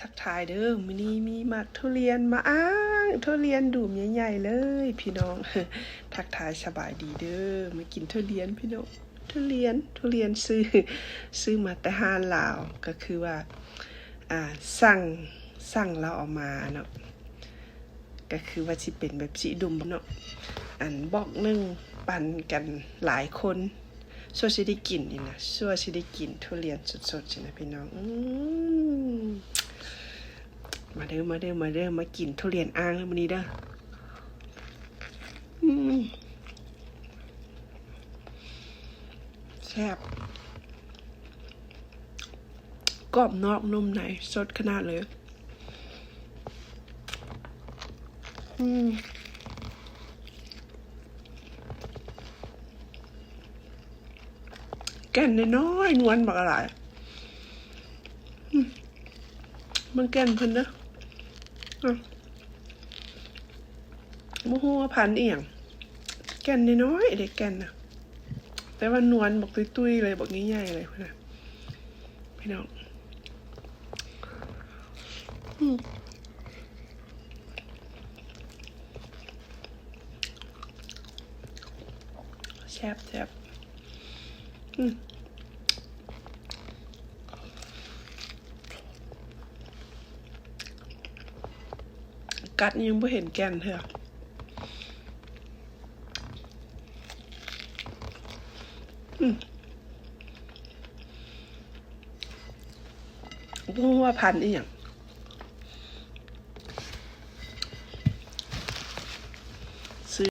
ทักทายเด้อมื้อนี้มีหมากทุเรียนมาทุเรียนดูมใหญ่ๆเลยพี่น้อง ทักทายสบายดีเด้อมากินทุเรียนพี่น้องทุเรียนซื้อมาแต่ห้านลาวก็คือว่าสั่งเราเอามาเนาะก็คือว่าสิเป็นแบบสีดุมเนาะอันบอกนึงปั่นกันหลายคนชั่วสิได้กินนี่นะชั่วสิได้กินทุเรียนสดๆใช่ไหมพี่น้องมาเด้อมากินทุเรียนอ่างมื้อนี้เด้อแซ่บกรอบนอกนุ่มในสดขนาดเลยแก่นน้อยนวลบักอะไรมันแก่นเพิ่นเด้อบ่ฮู้ว่าพันธุ์อีหยังแก่นน้อยเด็กแก่นน่ะแต่ว่านวลบักตุ้ยๆเลยบักใหญ่ๆเลยพุ่นน่ะพี่น้องแซ่บกัดยังไม่เห็นแก่นเถอะรู้ว่าพันธุ์อีหยัง